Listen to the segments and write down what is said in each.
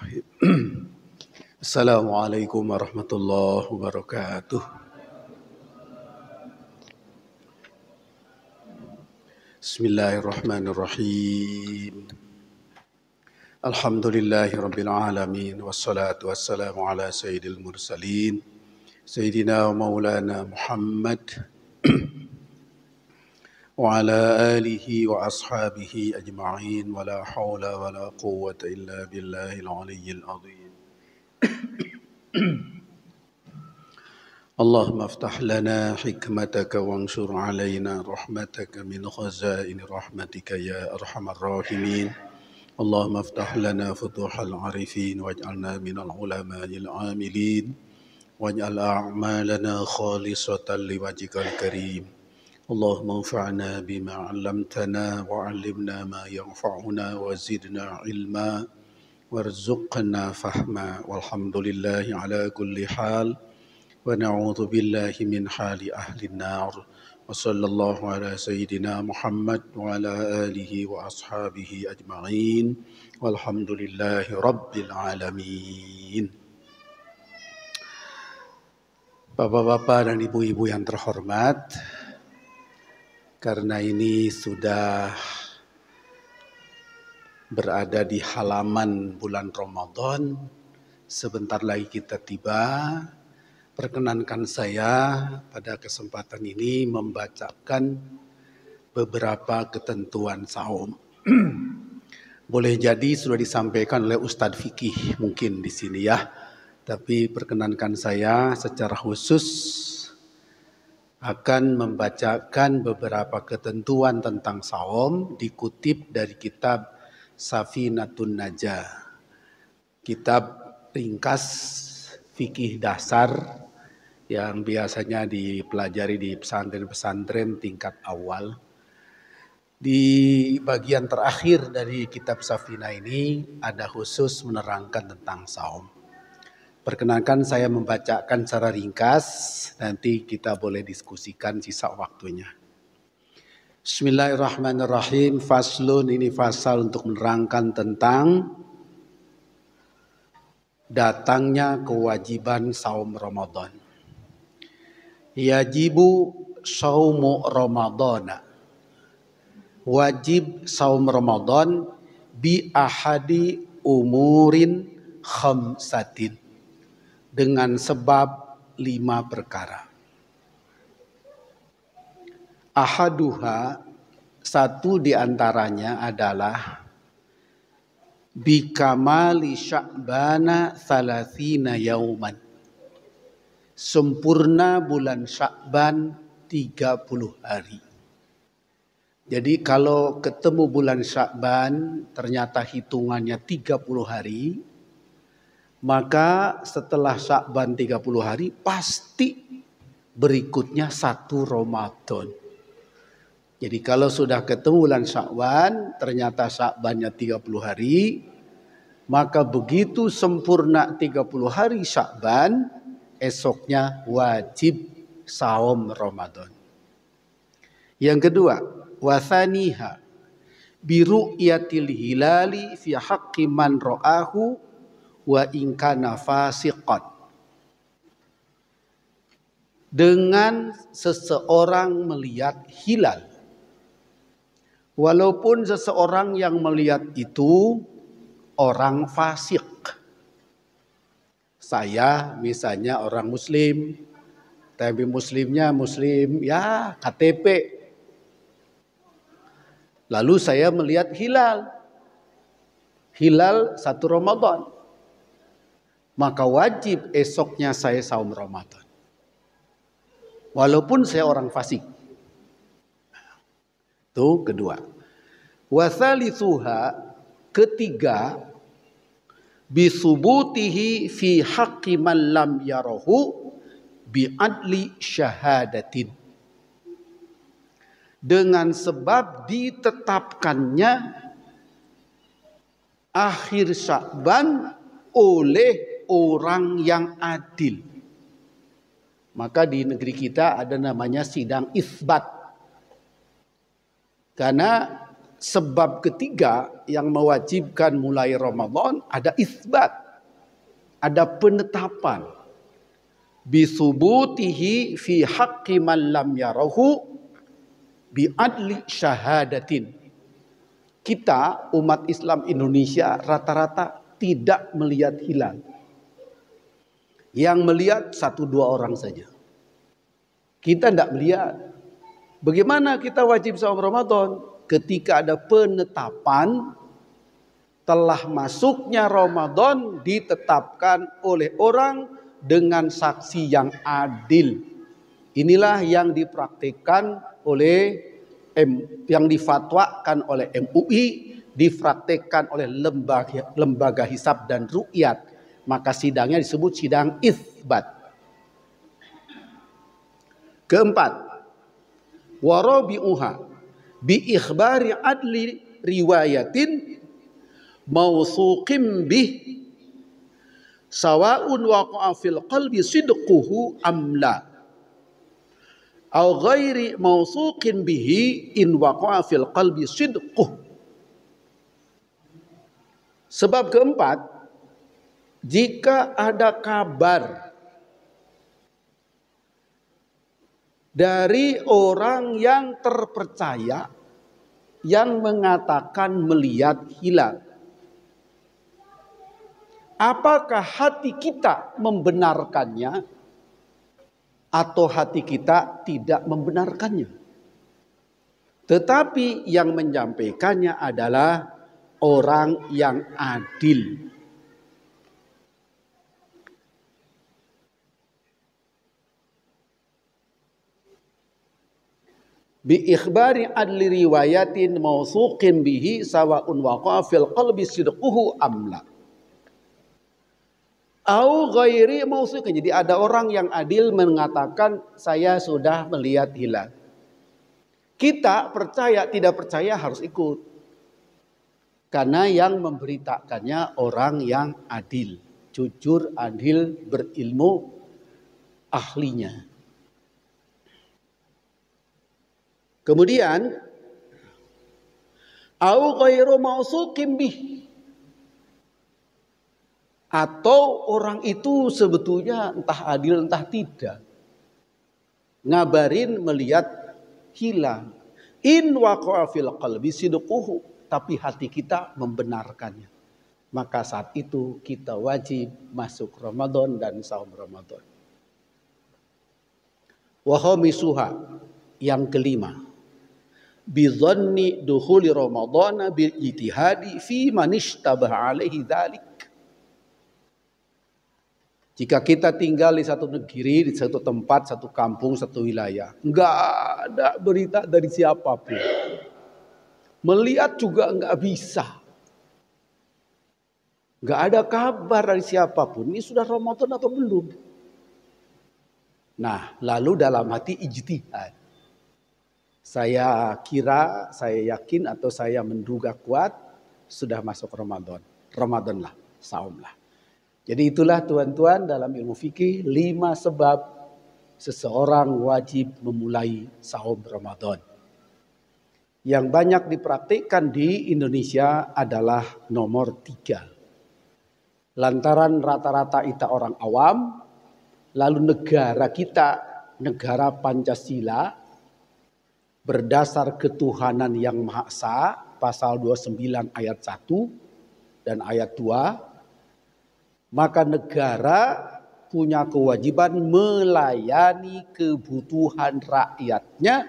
Bismillahirrahmanirrahim. Assalamualaikum warahmatullahi wabarakatuh. Bismillahirrahmanirrahim. Alhamdulillahi rabbil alamin. Wassalatu wassalamu ala sayyidil mursalin Sayyidina wa maulana Muhammad wa ala alihi wa ashabihi ajma'in. Wa la hawla wa la quwwata illa billahil aliyyil azim. اللهم افتح لنا حكمتك وانشر علينا رحمتك من خزائن رحمتك يا أرحم الراحمين. اللهم افتح لنا فتوح العارفين واجعلنا من العلماء العاملين واجعل أعمالنا خالصة لوجهك الكريم. اللهم انفعنا بما علمتنا وعلمنا ما ينفعنا وزدنا علما وارزقنا فهما. والحمد لله على كل حال ونعوذ بالله من حال أهل النار. وصلى الله على سيدنا محمد وعلى آله وأصحابه أجمعين والحمد لله رب العالمين. Bapak-bapak dan ibu-ibu yang terhormat, karena ini sudah berada di halaman bulan Ramadan, sebentar lagi kita tiba. Perkenankan saya pada kesempatan ini membacakan beberapa ketentuan saum. Boleh jadi sudah disampaikan oleh Ustadz Fikih mungkin di sini ya, tapi perkenankan saya secara khusus akan membacakan beberapa ketentuan tentang saum dikutip dari kitab Safinatun Najah, kitab ringkas fikih dasar yang biasanya dipelajari di pesantren-pesantren tingkat awal. Di bagian terakhir dari kitab Safinah ini ada khusus menerangkan tentang saum. Perkenankan saya membacakan secara ringkas, nanti kita boleh diskusikan sisa waktunya. Bismillahirrahmanirrahim. Faslun, ini fasal untuk menerangkan tentang datangnya kewajiban saum Ramadan. Yajibu saumu Ramadana. Wajib saum Ramadan bi ahadi umurin khamsatin, dengan sebab 5 perkara. Ahaduha, satu di antaranya adalah bikamali sya'bana 30 yauman, sempurna bulan Sya'ban 30 hari. Jadi kalau ketemu bulan Sya'ban ternyata hitungannya 30 hari, maka setelah Sya'ban 30 hari pasti berikutnya 1 Ramadan. Jadi kalau sudah ketemu bulan Sya'ban, ternyata Sya'bannya 30 hari, maka begitu sempurna 30 hari Sya'ban, esoknya wajib saum Ramadan. Yang kedua, wathaniha biru'yatil hilali fi haqqi man ra'ahu wa in kana fasiqan. Dengan seseorang melihat hilal, walaupun seseorang yang melihat itu orang fasik. Saya misalnya orang muslim, tapi muslimnya muslim ya KTP. Lalu saya melihat hilal 1 Ramadan. Maka wajib esoknya saya saum Ramadan. Walaupun saya orang fasik. Itu kedua. Wathalithuha, ketiga, bisubutihi fi haqqi man lam yarahu bi'adli syahadatin, dengan sebab ditetapkannya akhir Sya'ban oleh orang yang adil. Maka di negeri kita ada namanya sidang isbat. Karena sebab ketiga yang mewajibkan mulai Ramadan ada isbat. ada penetapan bisubutihi fi haqqi man lam yarahu bi adli syahadatin. Kita umat Islam Indonesia rata-rata tidak melihat hilal. Yang melihat 1-2 orang saja. Kita tidak melihat. Bagaimana kita wajib saum Ramadan? Ketika ada penetapan telah masuknya Ramadan ditetapkan oleh orang dengan saksi yang adil. Inilah yang dipraktikkan oleh yang difatwakan oleh MUI, dipraktikkan oleh lembaga hisab dan ru'yat. Maka sidangnya disebut sidang itsbat. Keempat, warabi'uha bi ikhbari adli riwayatin mausuqim bih sawa'un waqa'a fil qalbi sidquhu am la aw ghairi mausuqin bihi in waqa'a fil qalbi sidquh. Sebab keempat, jika ada kabar dari orang yang terpercaya yang mengatakan melihat hilal, apakah hati kita membenarkannya atau hati kita tidak membenarkannya? Tetapi yang menyampaikannya adalah orang yang adil. Bi ikhbari adli riwayatin mausuqin bihi sawa'un waqa'a fil qalbi sidquhu amla. Au ghairi mausuqin. Jadi ada orang yang adil mengatakan saya sudah melihat hilal. Kita percaya tidak percaya harus ikut. Karena yang memberitakannya orang yang adil, jujur, adil, berilmu, ahlinya. Kemudian au ghairu mausuqin bih, atau orang itu sebetulnya entah adil entah tidak, ngabarin melihat hilal, in waqa'a fil qalbi sidquhu, tapi hati kita membenarkannya, maka saat itu kita wajib masuk Ramadan dan saum Ramadan. Wa khamisuha, yang kelima, bizanni dukhuli Ramadhana bil ijtihadi fi man ishtabaha alaihi dzalik. Jika kita tinggal di satu negeri, di satu tempat, satu kampung, satu wilayah, enggak ada berita dari siapapun, melihat juga enggak bisa, enggak ada kabar dari siapapun, ini sudah Ramadan atau belum? Nah, lalu dalam hati ijtihad, saya kira, saya yakin atau saya menduga kuat sudah masuk Ramadan. Ramadanlah, saumlah. Jadi itulah tuan-tuan dalam ilmu fikih 5 sebab seseorang wajib memulai saum Ramadan. Yang banyak dipraktikkan di Indonesia adalah nomor 3. Lantaran rata-rata kita orang awam, lalu negara kita, negara Pancasila, berdasar ketuhanan yang Maha Esa, pasal 29 ayat 1 dan ayat 2, maka negara punya kewajiban melayani kebutuhan rakyatnya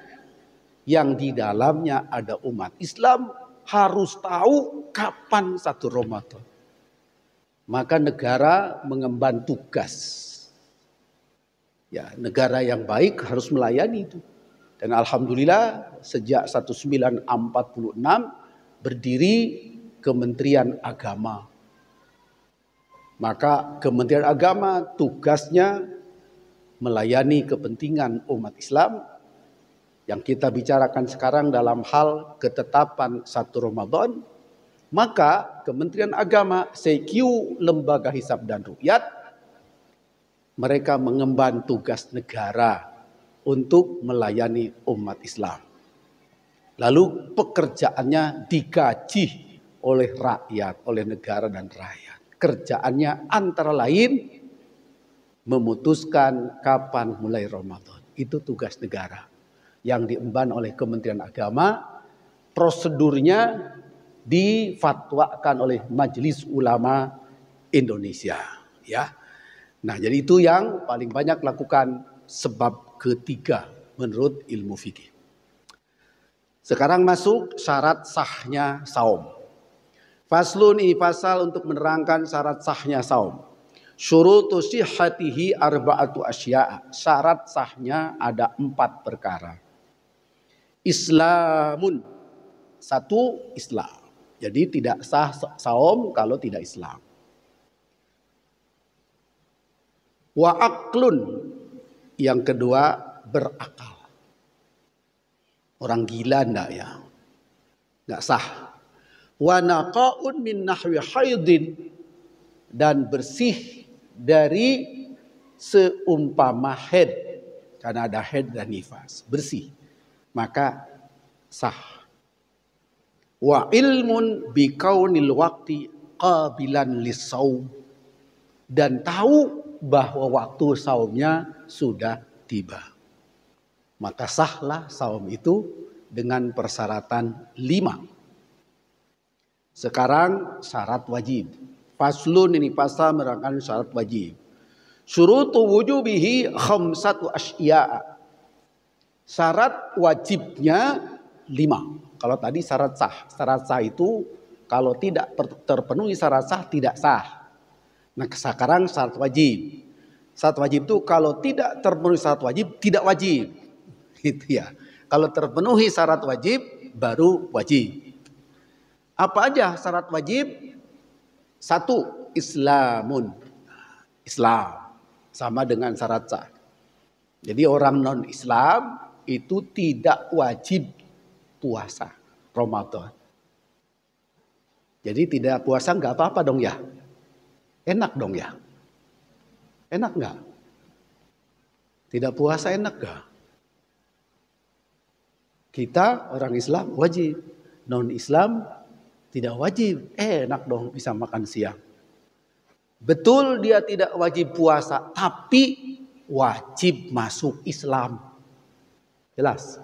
yang di dalamnya ada umat Islam, harus tahu kapan 1 Ramadan. Maka negara mengemban tugas. Ya, negara yang baik harus melayani itu. Dan alhamdulillah sejak 1946 berdiri Kementerian Agama. Maka Kementerian Agama tugasnya melayani kepentingan umat Islam. Yang kita bicarakan sekarang dalam hal ketetapan 1 Ramadan. Maka Kementerian Agama, CQ, Lembaga Hisab dan Ru'yat, mereka mengemban tugas negara untuk melayani umat Islam. Lalu pekerjaannya digaji oleh rakyat, oleh negara dan rakyat. kerjaannya antara lain memutuskan kapan mulai Ramadan. Itu tugas negara yang diemban oleh Kementerian Agama. Prosedurnya difatwakan oleh Majelis Ulama Indonesia, ya. Nah, jadi itu yang paling banyak lakukan, sebab ketiga menurut ilmu fikih. Sekarang masuk syarat sahnya saum. Faslun, ini pasal untuk menerangkan syarat sahnya saum. Syurutu sihhatihi arba'atu asya'a. Syarat sahnya ada 4 perkara. Islamun, 1 Islam. Jadi tidak sah saum kalau tidak Islam. Wa aqlun, yang kedua berakal. Orang gila enggak ya? Enggak sah. Wa naqa'un min nahwi haidin, dan bersih dari seumpama haid, karena ada haid dan nifas, bersih, maka sah. Wa ilmun bi kaunil waqti qabilan lisaum, dan tahu bahwa waktu saumnya sudah tiba, maka sahlah saum itu dengan persyaratan 5. Sekarang syarat wajib. Faslun, ini pasal menerangkan syarat wajib. Syurutu wujubihi khamsatu asya'a. Syarat wajibnya 5. Kalau tadi syarat sah. Syarat sah itu kalau tidak terpenuhi syarat sah tidak sah. Nah, sekarang syarat wajib. Syarat wajib itu kalau tidak terpenuhi syarat wajib tidak wajib. Gitu ya. Kalau terpenuhi syarat wajib baru wajib. Apa aja syarat wajib? 1 Islamun. Islam sama dengan syarat sah. Jadi orang non-Islam itu tidak wajib puasa Ramadan. Jadi tidak puasa nggak apa-apa dong ya. Enak dong ya. Enak nggak? Tidak puasa enak nggak? Kita orang Islam wajib. Non-Islam tidak wajib. Enak dong bisa makan siang. Betul dia tidak wajib puasa, tapi wajib masuk Islam. Jelas?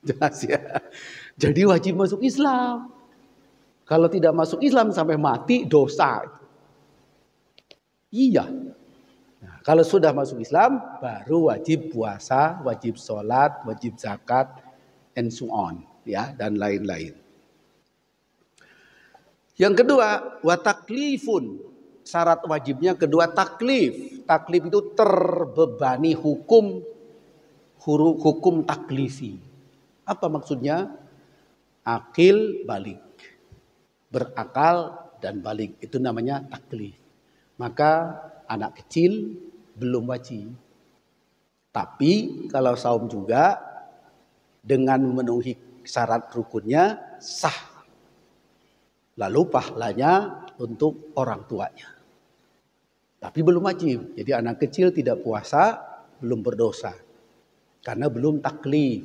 Jelas ya. Jadi wajib masuk Islam. Kalau tidak masuk Islam sampai mati dosa. Iya. Nah, kalau sudah masuk Islam baru wajib puasa, wajib sholat, wajib zakat, and so on, ya, dan lain-lain. Yang kedua, wa taklifun. Syarat wajibnya kedua taklif. Taklif itu terbebani hukum taklifi. Apa maksudnya? Akil balik. Berakal dan balik. Itu namanya taklif. Maka anak kecil belum wajib. Tapi kalau saum juga dengan memenuhi syarat rukunnya sah. Lalu pahalanya untuk orang tuanya. Tapi belum wajib. Jadi anak kecil tidak puasa belum berdosa. Karena belum taklif.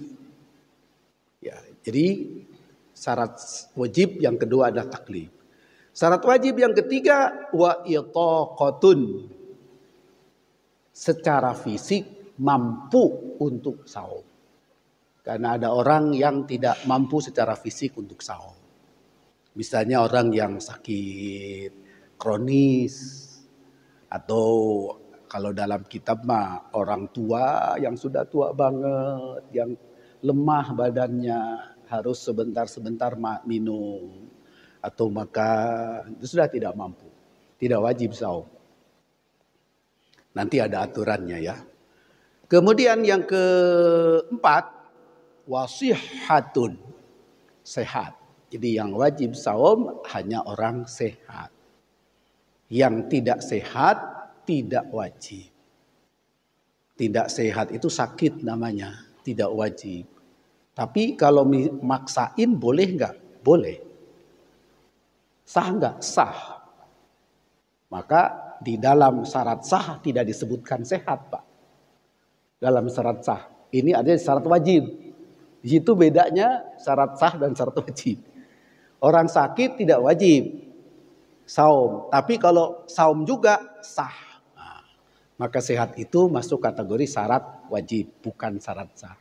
Ya, jadi syarat wajib yang kedua adalah taklif. Syarat wajib yang ketiga wa itaqatun. Secara fisik mampu untuk saum. Karena ada orang yang tidak mampu secara fisik untuk saum. Misalnya orang yang sakit kronis, atau kalau dalam kitab mah orang tua yang sudah tua banget, yang lemah badannya, harus sebentar-sebentar minum atau makan, itu sudah tidak mampu, tidak wajib saum. Nanti ada aturannya ya. Kemudian yang keempat, wasihatun, sehat. Jadi yang wajib saum hanya orang sehat. Yang tidak sehat tidak wajib. Tidak sehat itu sakit namanya, tidak wajib. Tapi kalau maksain boleh nggak? Boleh. Sah nggak? Sah. Maka di dalam syarat sah tidak disebutkan sehat, Pak. Dalam syarat sah. Ini ada syarat wajib. Di situ bedanya syarat sah dan syarat wajib. Orang sakit tidak wajib. saum. Tapi kalau saum juga sah. Nah, maka sehat itu masuk kategori syarat wajib, bukan syarat sah.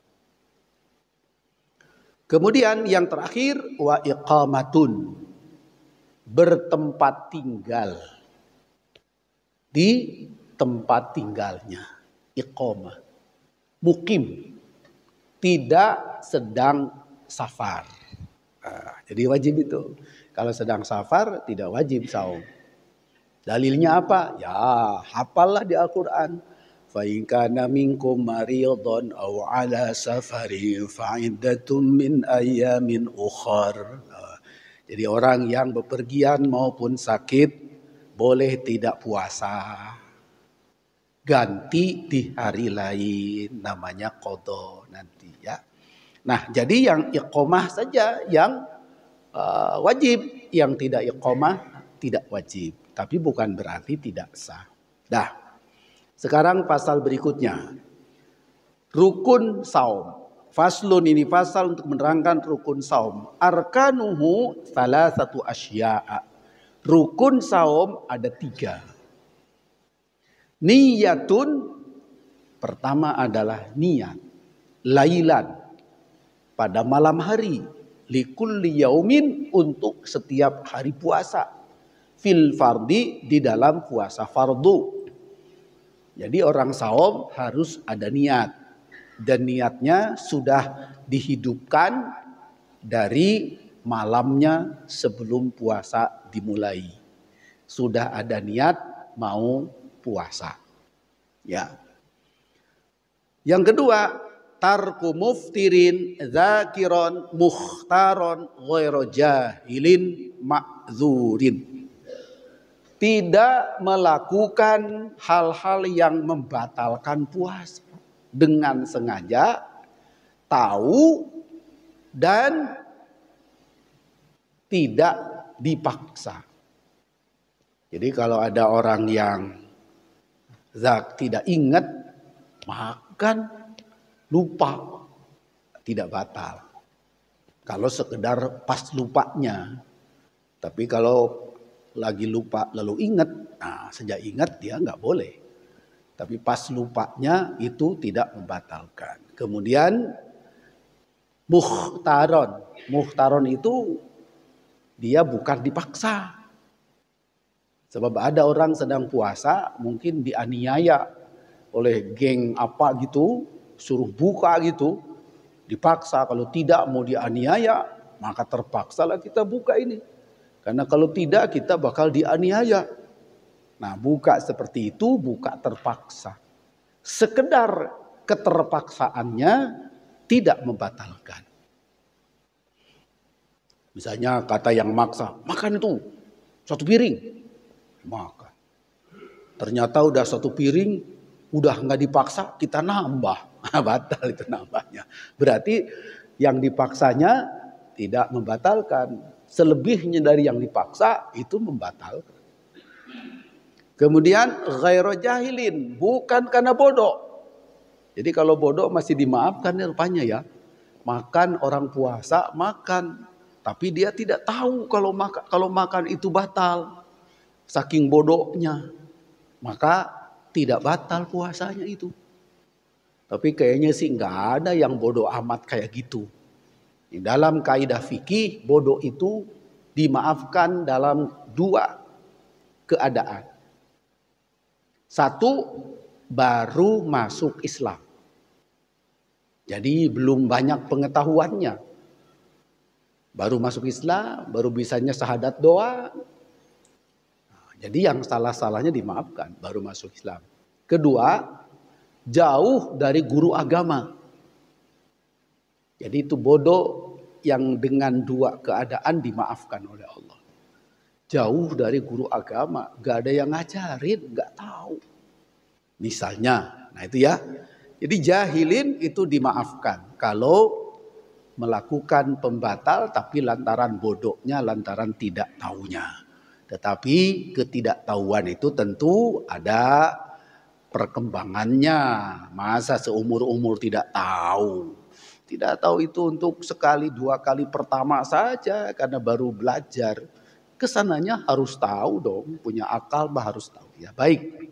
Kemudian yang terakhir wa iqamatun, bertempat tinggal di tempat tinggalnya, iqamah, mukim, tidak sedang safar. Nah, jadi wajib itu. Kalau sedang safar tidak wajib saum. Dalilnya apa? Ya, hafallah di Al-Quran. Fa in kana minkum maridun aw ala safarin fa iddatum min ayyamin ukhar. Jadi orang yang bepergian maupun sakit boleh tidak puasa. Ganti di hari lain, namanya qadha nanti ya. Nah, jadi yang iqamah saja yang wajib, yang tidak iqamah tidak wajib. Tapi bukan berarti tidak sah. Dah. Sekarang pasal berikutnya. Rukun saum. Faslun, ini pasal untuk menerangkan rukun saum. Arkanuhu salah satu asya'a. Rukun saum ada 3. Niyatun, pertama adalah niat. Lailan, pada malam hari. Likulli yaumin, untuk setiap hari puasa. Fil fardi, di dalam puasa fardu. Jadi orang saum harus ada niat. Dan niatnya sudah dihidupkan dari malamnya sebelum puasa dimulai. Sudah ada niat mau puasa. Ya. Yang kedua, tarku muftirin zakiron mukhtaron ghairu jahilin ma'zurin. Tidak melakukan hal-hal yang membatalkan puasa dengan sengaja, tahu, dan tidak dipaksa. Jadi kalau ada orang yang tidak ingat, makan, lupa, tidak batal. Kalau sekedar pas lupanya. Tapi kalau lagi lupa lalu ingat, nah sejak ingat dia nggak boleh. Tapi pas lupanya itu tidak membatalkan. Kemudian mukhtaron. Mukhtaron itu dia bukan dipaksa. Sebab ada orang sedang puasa mungkin dianiaya oleh geng apa gitu, suruh buka gitu, dipaksa. Kalau tidak mau dianiaya, maka terpaksalah kita buka ini. Karena kalau tidak kita bakal dianiaya. Nah, buka seperti itu buka terpaksa. Sekedar keterpaksaannya tidak membatalkan. Misalnya kata yang maksa, makan itu 1 piring. Makan. Ternyata udah 1 piring, udah nggak dipaksa, kita nambah. Batal itu nambahnya. Berarti yang dipaksanya tidak membatalkan. Selebihnya dari yang dipaksa itu membatalkan. Kemudian ghairu jahilin, bukan karena bodoh. Jadi kalau bodoh masih dimaafkan ya rupanya ya. Makan orang puasa makan, tapi dia tidak tahu kalau makan itu batal. Saking bodohnya, maka tidak batal puasanya itu. Tapi kayaknya sih nggak ada yang bodoh amat kayak gitu. Di dalam kaidah fikih, bodoh itu dimaafkan dalam 2 keadaan. 1, baru masuk Islam. Jadi belum banyak pengetahuannya. Baru masuk Islam, baru bisanya syahadat doa. Jadi yang salah-salahnya dimaafkan, baru masuk Islam. Kedua, jauh dari guru agama. Jadi itu bodoh yang dengan 2 keadaan dimaafkan oleh Allah. Jauh dari guru agama, gak ada yang ngajarin, gak tahu. Misalnya, nah itu ya. Jadi jahilin itu dimaafkan. Kalau melakukan pembatal tapi lantaran bodohnya, lantaran tidak tahunya. Tetapi ketidaktahuan itu tentu ada perkembangannya. Masa seumur-umur tidak tahu? Tidak tahu itu untuk sekali 2 kali pertama saja karena baru belajar. Kesananya harus tahu dong, punya akal mah harus tahu. Ya baik.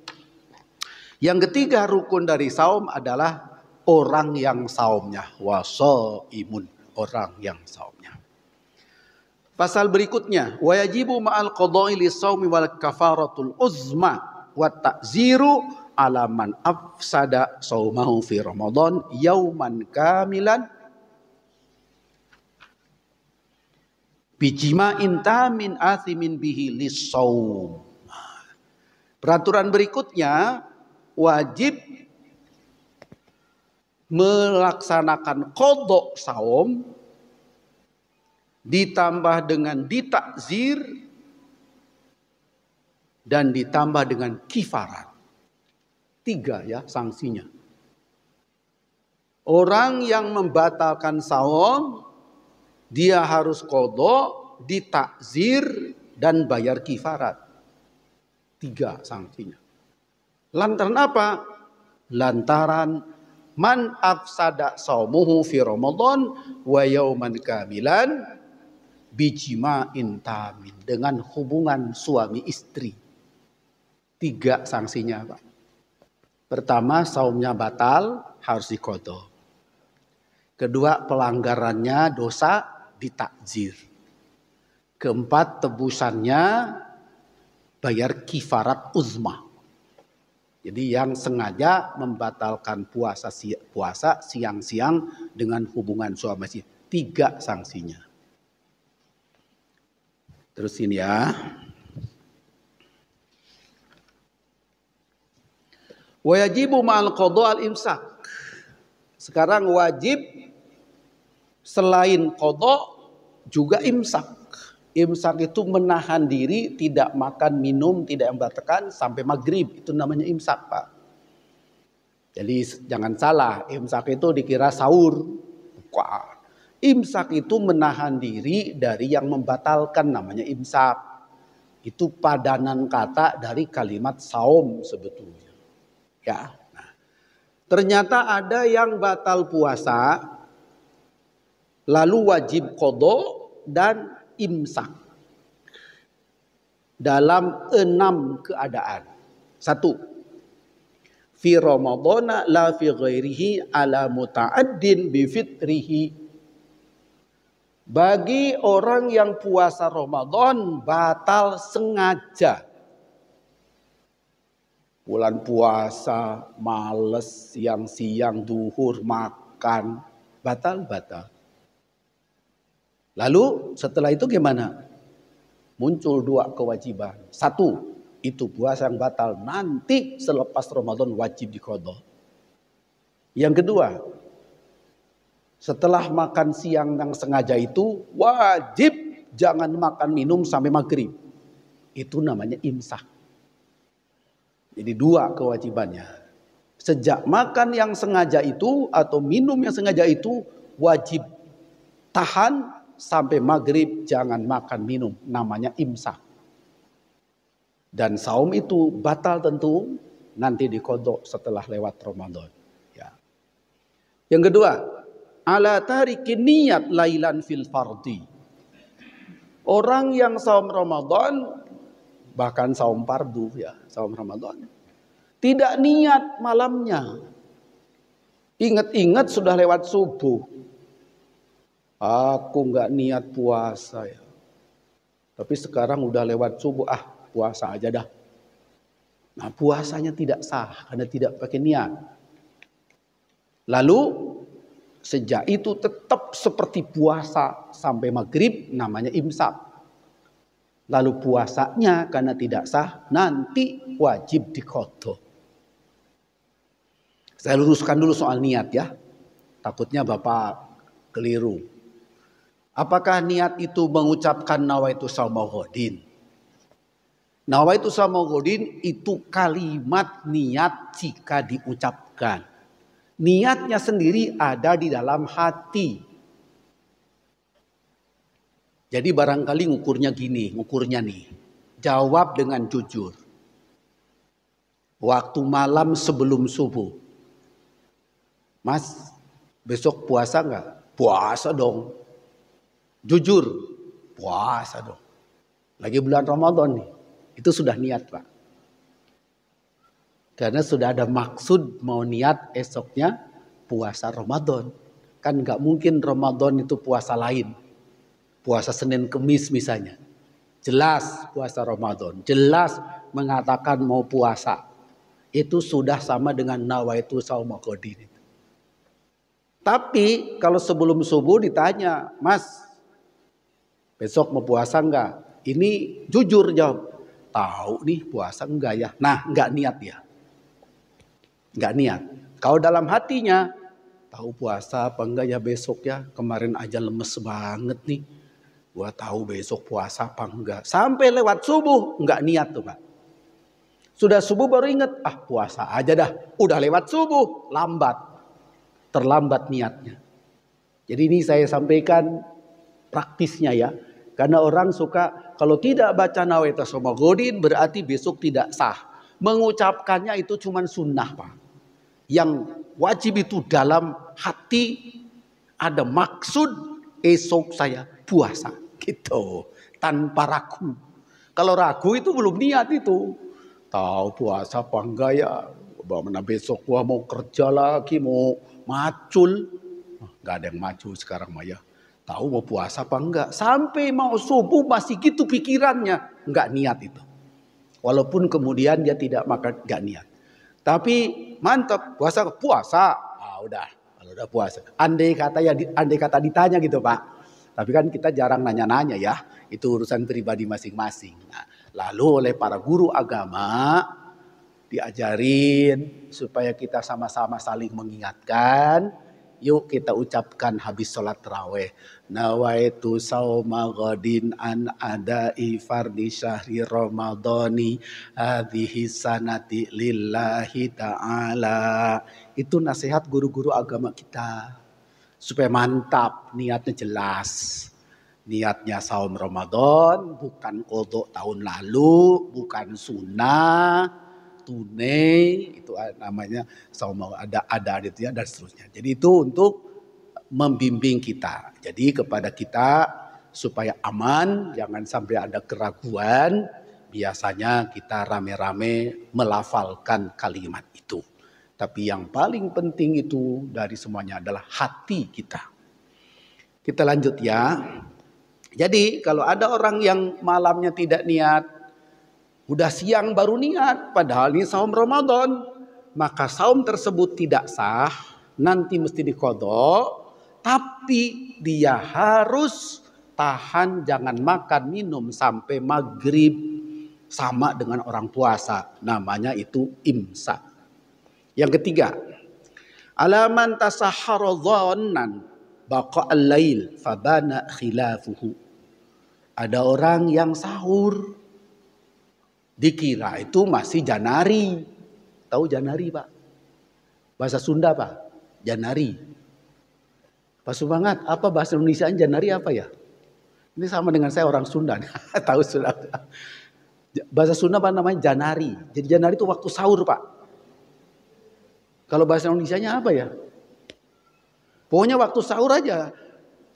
Yang ketiga rukun dari saum adalah orang yang saumnya. Wasaimun, orang yang saumnya. Pasal berikutnya, wa yajibu ma'al qada'i lis-shaumi wal kafaratul uzma wa ta'ziru ala man afsada shaumahu fi Ramadan yauman kamilan bijima'in tamin athimin bihi lis-shaum. Peraturan berikutnya wajib melaksanakan qada saum ditambah dengan ditakzir dan ditambah dengan kifarat. 3 ya sanksinya. Orang yang membatalkan saum dia harus qada, ditakzir dan bayar kifarat. 3 sanksinya. Lantaran apa? Lantaran man afsada saumuhu fi Ramadan wa yauman kamilan bijima'in tamin, dengan hubungan suami istri. 3 sanksinya, Pak. Pertama, saumnya batal, harus diqadha. Kedua, pelanggarannya dosa, ditakzir. Keempat, tebusannya bayar kifarat uzma. Jadi yang sengaja membatalkan puasa siang-siang dengan hubungan suami istri. 3 sanksinya. Terus ini ya. Wajibu ma'al qada al-imsak. Sekarang wajib selain qada juga imsak. Imsak itu menahan diri, tidak makan, minum, tidak membatalkan sampai maghrib. Itu namanya imsak, Pak. Jadi jangan salah, imsak itu dikira sahur. Bukan. Imsak itu menahan diri dari yang membatalkan, namanya imsak. Itu padanan kata dari kalimat saum sebetulnya. Ya. Nah, ternyata ada yang batal puasa lalu wajib qada dan imsak dalam 6 keadaan. 1. Fi Ramadana la fi ghairihi ala muta'addin bi fitrihi. Bagi orang yang puasa Ramadan batal sengaja. Bulan puasa, males, siang-siang, duhur, makan. Batal. Lalu setelah itu gimana? Muncul 2 kewajiban. 1, itu puasa yang batal nanti selepas Ramadan wajib diqadha. Yang kedua, setelah makan siang yang sengaja itu wajib jangan makan minum sampai maghrib. Itu namanya imsak. Jadi 2 kewajibannya. Sejak makan yang sengaja itu atau minum yang sengaja itu wajib tahan sampai maghrib jangan makan minum. Namanya imsak. Dan saum itu batal tentu nanti diqadha setelah lewat Ramadan. Ya. Yang kedua, ala tarikin niyat lailan fil fardi. Orang yang saum Ramadan, bahkan saum fardu ya, saum Ramadan, tidak niat malamnya. Ingat-ingat sudah lewat subuh. Aku nggak niat puasa ya. Tapi sekarang udah lewat subuh, puasa aja dah. Nah, puasanya tidak sah karena tidak pakai niat. Lalu sejak itu tetap seperti puasa sampai maghrib, namanya imsak. Lalu puasanya karena tidak sah nanti wajib diqadha. Saya luruskan dulu soal niat ya. Takutnya Bapak keliru. Apakah niat itu mengucapkan nawaitu shauma ghadin? Nawaitu shauma ghadin itu kalimat niat jika diucapkan. Niatnya sendiri ada di dalam hati. Jadi barangkali ngukurnya nih. Jawab dengan jujur. Waktu malam sebelum subuh. Mas, besok puasa enggak? Puasa dong. Jujur, puasa dong. Lagi bulan Ramadan nih. Itu sudah niat, Pak. Karena sudah ada maksud mau niat esoknya puasa Ramadan. Kan nggak mungkin Ramadan itu puasa lain. Puasa Senin Kemis misalnya. Jelas puasa Ramadan. Jelas mengatakan mau puasa. Itu sudah sama dengan nawaitu shauma ghadin. Tapi kalau sebelum subuh ditanya, Mas, besok mau puasa enggak? Ini jujur jawab. Tahu nih puasa enggak ya? Nah, enggak niat ya. Enggak niat. Kalau dalam hatinya, tahu puasa apa enggak ya besok ya? Kemarin aja lemes banget nih. Gua tahu besok puasa apa enggak. Sampai lewat subuh, enggak niat tuh Pak. Sudah subuh baru ingat, puasa aja dah. Udah lewat subuh, lambat. Terlambat niatnya. Jadi ini saya sampaikan praktisnya ya. Karena orang suka kalau tidak baca nawaitu shauma ghadin berarti besok tidak sah. Mengucapkannya itu cuma sunnah Pak. Yang wajib itu dalam hati ada maksud esok saya puasa. Gitu. Tanpa ragu. Kalau ragu itu belum niat itu. Tahu puasa apa enggak ya. Mana besok gua mau kerja lagi, mau macul. Enggak ada yang macul sekarang Maya. Tahu mau puasa apa enggak. Sampai mau subuh masih gitu pikirannya. Enggak niat itu. Walaupun kemudian dia tidak makan, enggak niat. Tapi mantap, puasa. Udah, kalau udah puasa. Andai kata ditanya gitu Pak. Tapi kan kita jarang nanya-nanya ya. Itu urusan pribadi masing-masing. Nah, lalu oleh para guru agama diajarin supaya kita sama-sama saling mengingatkan. Yuk kita ucapkan habis sholat tarawih. Nawaitu shauma ghadin an adai fardhi syahri ramadhani hadhihi sanati lillahi ta'ala. Itu nasihat guru-guru agama kita. Supaya mantap, niatnya jelas. Niatnya saum Ramadan, bukan qodho tahun lalu, bukan sunnah, tunai, itu namanya saum ada itu ya dan seterusnya. Jadi itu untuk membimbing kita. Jadi kepada kita supaya aman, jangan sampai ada keraguan. Biasanya kita rame-rame melafalkan kalimat itu. Tapi yang paling penting itu dari semuanya adalah hati kita. Kita lanjut ya. Jadi kalau ada orang yang malamnya tidak niat, udah siang baru niat, padahal ini saum Ramadan, maka saum tersebut tidak sah, nanti mesti diqodho, tapi dia harus tahan jangan makan minum sampai maghrib, sama dengan orang puasa, namanya itu imsak. Yang ketiga, alaman tasahhara dhannan baqa'al lail fabana khilafuhu. Ada orang yang sahur dikira itu masih Janari. Tahu Janari Pak? Bahasa Sunda Pak, Janari. Pak Subangat, apa bahasa Indonesia Janari apa ya? Ini sama dengan saya orang Sunda. Tahu Sunda. Bahasa Sunda apa namanya Janari. Jadi Janari itu waktu sahur Pak. Kalau bahasa Indonesianya apa ya? Pokoknya waktu sahur aja.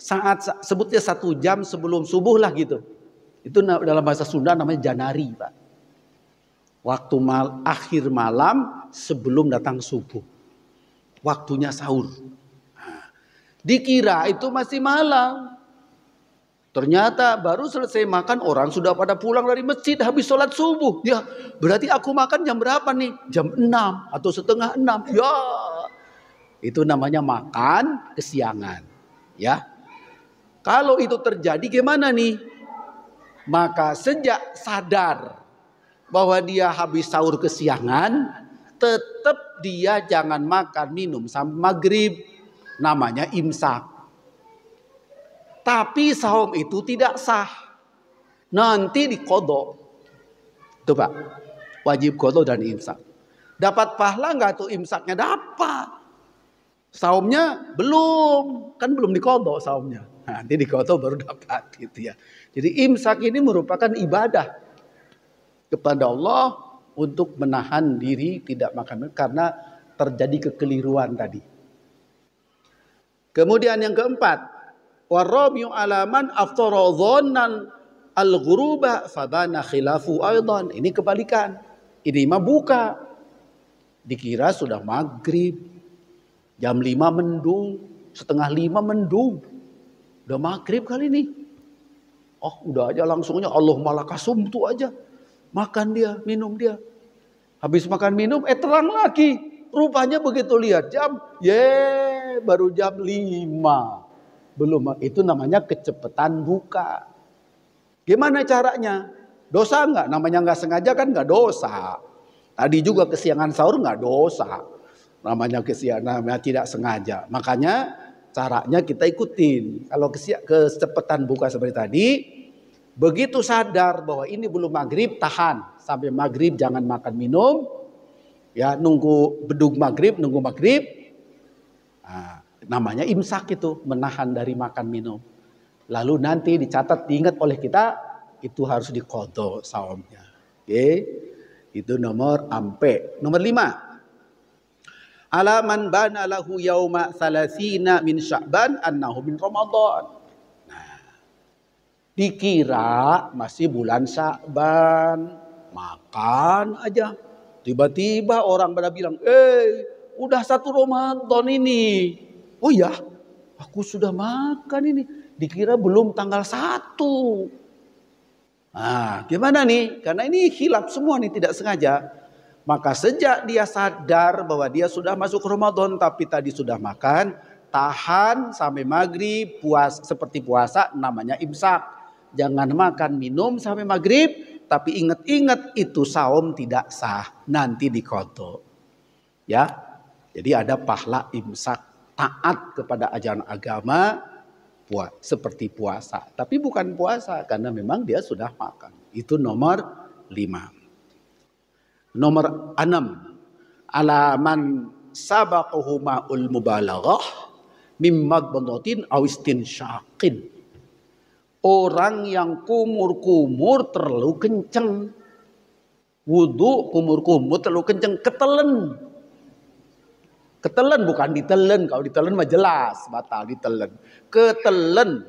Saat sebutnya 1 jam sebelum subuh lah gitu. Itu dalam bahasa Sunda namanya Janari Pak. Waktu akhir malam sebelum datang subuh. Waktunya sahur. Nah, dikira itu masih malam. Ternyata baru selesai makan orang sudah pada pulang dari masjid habis sholat subuh. Ya berarti aku makan jam berapa nih? Jam 6 atau setengah 6. Ya itu namanya makan kesiangan. Ya. Kalau itu terjadi gimana nih? Maka sejak sadar bahwa dia habis sahur kesiangan, tetap dia jangan makan minum sampai maghrib. Namanya imsak. Tapi saum itu tidak sah. Nanti diqodho. Itu Pak. Wajib qodho dan imsak. Dapat pahala enggak tuh imsaknya? Dapat. Saumnya belum. Kan belum diqodho saumnya. Nanti diqodho baru dapat gitu ya. Jadi imsak ini merupakan ibadah kepada Allah untuk menahan diri tidak makan karena terjadi kekeliruan tadi. Kemudian yang keempat, warabiu alaman aftara dhannan al-ghuruba fabana khilafu aidan. Ini kebalikan. Ini mah buka. Dikira sudah maghrib. Jam 5 mendung, setengah 5 mendung. Udah maghrib kali ini. Oh udah aja langsungnya Allah malakasum tuh aja. Makan dia, minum dia. Habis makan minum, terang lagi. Rupanya begitu lihat jam, baru jam 5. Belum, itu namanya kecepatan buka. Gimana caranya? Dosa enggak? Namanya enggak sengaja kan enggak dosa. Tadi juga kesiangan sahur enggak dosa. Namanya namanya tidak sengaja. Makanya caranya kita ikutin. Kalau kecepatan buka seperti tadi, begitu sadar bahwa ini belum maghrib, tahan sampai maghrib, jangan makan minum. Ya, nunggu bedug maghrib, nunggu maghrib. Nah, namanya imsak itu, menahan dari makan minum. Lalu nanti dicatat, diingat oleh kita, itu harus diqadha saumnya. Oke, itu nomor ampe. Nomor 5. Ala man bana lahu yauma salasina min Sya'ban annahu min Ramadan. Nah, dikira masih bulan Sya'ban, makan aja. Tiba-tiba orang pada bilang, udah 1 Ramadan ini. Oh ya, aku sudah makan ini. Dikira belum tanggal 1. Nah, gimana nih? Karena ini khilaf semua nih, tidak sengaja. Maka sejak dia sadar bahwa dia sudah masuk Ramadan tapi tadi sudah makan, tahan sampai maghrib, seperti puasa, namanya imsak. Jangan makan minum sampai maghrib, tapi ingat-ingat itu saum tidak sah, nanti diqadha. Ya, jadi ada pahala imsak, taat kepada ajaran agama, seperti puasa. Tapi bukan puasa karena memang dia sudah makan. Itu nomor 5. Nomor 6. Ala man sabaqahu ma'ul mubalaghah mimma madbatin aw istinsyaqin. Orang yang kumur-kumur terlalu kenceng. Wudu kumur-kumur terlalu kenceng, ketelen. Ketelen bukan ditelen. Kalau ditelen mah jelas batal ditelen. Ketelen.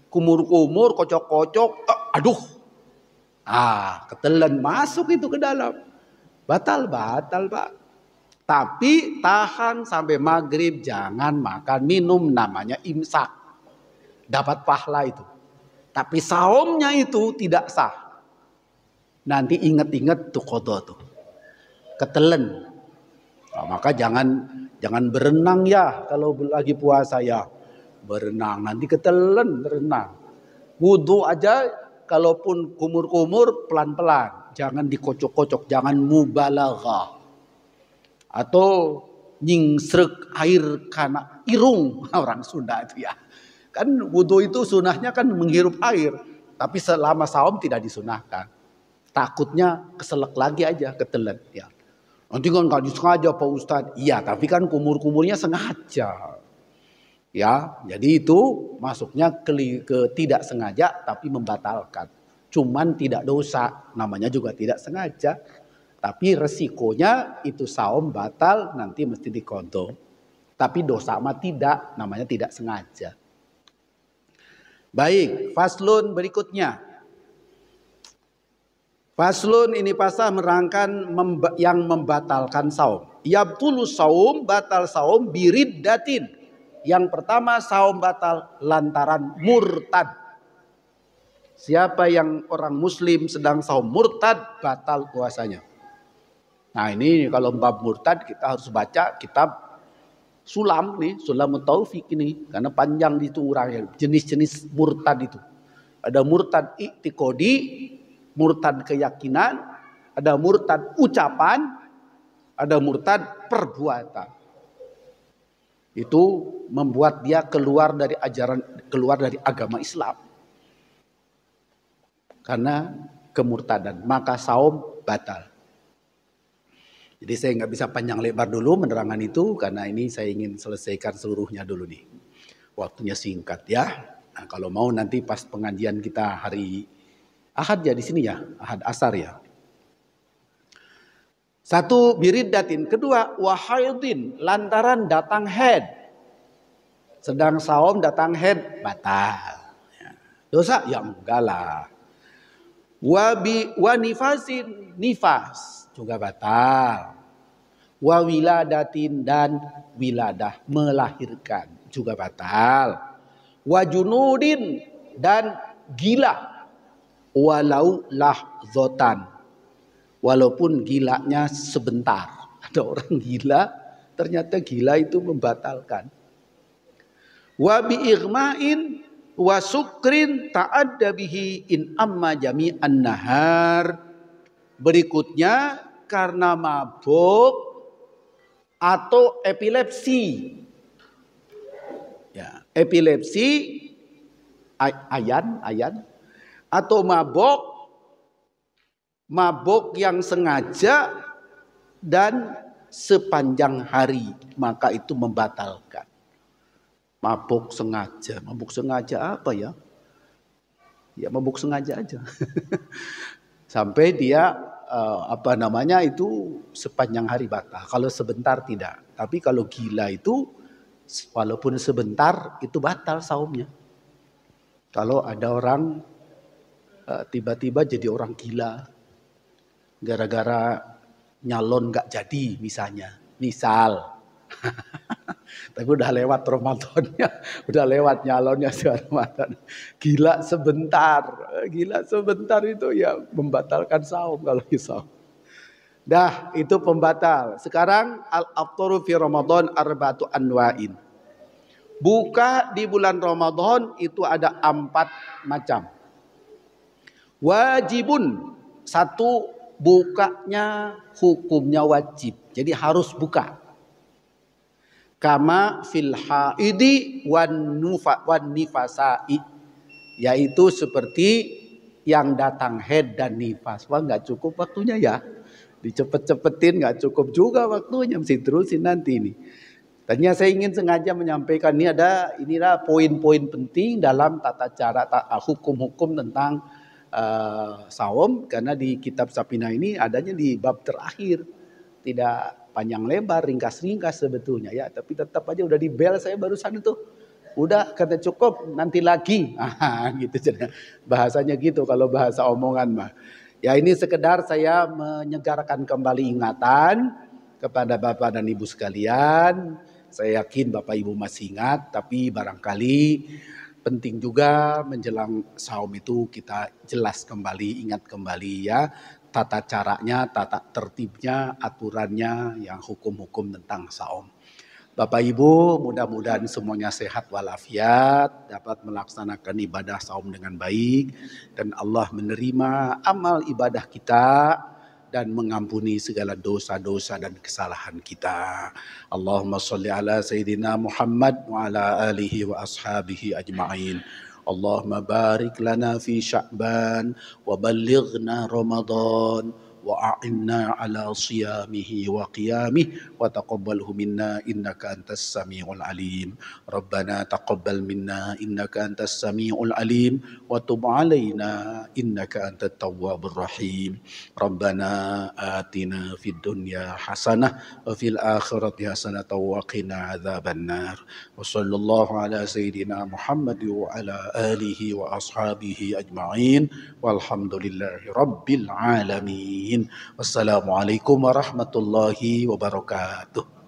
Kumur-kumur, kocok-kocok, aduh. Ketelen masuk itu ke dalam. Batal Pak. Tapi tahan sampai maghrib, jangan makan minum, namanya imsak. Dapat pahala itu. Tapi saumnya itu tidak sah. Nanti ingat-ingat tuh qadha tuh. Ketelen. Nah, maka jangan berenang ya kalau lagi puasa ya. Berenang nanti ketelen berenang. Wudu aja kalaupun kumur-kumur pelan-pelan, jangan dikocok-kocok, jangan mubalaghah. Atau nyingsrek air karena irung orang Sunda itu ya. Kan wudu itu sunahnya kan menghirup air, tapi selama saum tidak disunahkan. Takutnya keselak lagi aja, ketelan ya. Nanti kan enggak disengaja Pak Ustadz. Iya, tapi kan kumur-kumurnya sengaja. Ya, jadi itu masuknya ke tidak sengaja tapi membatalkan. Cuman tidak dosa, namanya juga tidak sengaja. Tapi resikonya itu saum batal, nanti mesti diqadha. Tapi dosa mah tidak, namanya tidak sengaja. Baik, faslun berikutnya. Faslun ini pasal merangkan yang membatalkan saum. Yabtulu saum, batal saum biriddatin. Yang pertama saum batal lantaran murtad. Siapa yang orang muslim sedang saum murtad, batal puasanya. Nah ini kalau bab murtad kita harus baca kitab Sulam nih, Sulamut Taufik ini. Karena panjang itu urangnya, jenis-jenis murtad itu. Ada murtad i'tiqadi, murtad keyakinan, ada murtad ucapan, ada murtad perbuatan. Itu membuat dia keluar dari agama Islam. Karena kemurtadan, maka saum batal. Jadi saya nggak bisa panjang lebar dulu menerangkan itu karena ini saya ingin selesaikan seluruhnya dulu nih. Waktunya singkat ya. Nah, kalau mau nanti pas pengajian kita hari Ahad ya di sini ya, Ahad asar ya. 1 biriddatin, kedua wahaidin, lantaran datang haid. Sedang saum datang haid batal. Ya. Dosa? Ya enggak lah. Wa nifasin, nifas juga batal. Wa wiladatin, dan wiladah, melahirkan, juga batal. Wa junudin, dan gila, walau lahzotan, walaupun gilanya sebentar. Ada orang gila, ternyata gila itu membatalkan. Wa bi'igma'in wa sukrin ta'adda bihi in amma jami'an nahar. Berikutnya karena mabuk atau epilepsi. Ya, epilepsi, ayan atau mabuk yang sengaja dan sepanjang hari, maka itu membatalkan. Mabuk sengaja apa ya? Ya mabuk sengaja aja. Sampai dia itu sepanjang hari batal. Kalau sebentar tidak. Tapi kalau gila itu walaupun sebentar itu batal saumnya. Kalau ada orang tiba-tiba jadi orang gila gara-gara nyalon nggak jadi misalnya. Tapi udah lewat Ramadannya, udah lewat nyalonnya Ramadan. Gila sebentar itu ya membatalkan saum kalau saum. Dah, itu pembatal. Sekarang al-aftaru fi Ramadan arba'atu anwa'in. Buka di bulan Ramadan itu ada 4 macam. Wajibun, 1, bukanya hukumnya wajib. Jadi harus buka. Kama fil haidi wan nifasai, yaitu seperti yang datang haid dan nifas. Wah, nggak cukup waktunya ya, dicepet-cepetin nggak cukup juga waktunya, mesti terusin nanti ini. Tadinya saya ingin sengaja menyampaikan inilah poin-poin penting dalam tata cara hukum-hukum tentang saum, karena di kitab Sapina ini adanya di bab terakhir, tidak panjang lebar, ringkas-ringkas sebetulnya ya, tapi tetap aja udah di bel saya barusan itu. Udah kata cukup, nanti lagi. Gitu bahasanya gitu kalau bahasa omongan mah. Ya ini sekedar saya menyegarkan kembali ingatan kepada Bapak dan Ibu sekalian. Saya yakin Bapak Ibu masih ingat, tapi barangkali penting juga menjelang saum itu kita jelas kembali, ingat kembali ya. Tata caranya, tata tertibnya, aturannya, yang hukum-hukum tentang saum. Bapak Ibu, mudah-mudahan semuanya sehat walafiat, dapat melaksanakan ibadah saum dengan baik, dan Allah menerima amal ibadah kita dan mengampuni segala dosa-dosa dan kesalahan kita. Allahumma sholli ala Sayyidina Muhammad wa ala alihi wa ashabihi ajma'in. Allahumma barik lana fi Sya'ban wa ballighna Ramadan wa a'inna ala siyamihi wa qiyamih wa taqabbalhu minna innaka antas samiul alim. Rabbana taqabbal minna innaka antas samiul alim wa tub alaina innaka antat tawwabur rahim. Rabbana atina fid dunya hasanah wa fil akhirati hasanah wa qina adzabannar. Wa sallallahu ala sayyidina Muhammad wa ala alihi wa ashabihi ajma'in walhamdulillahi rabbil alamin. Wassalamualaikum warahmatullahi wabarakatuh.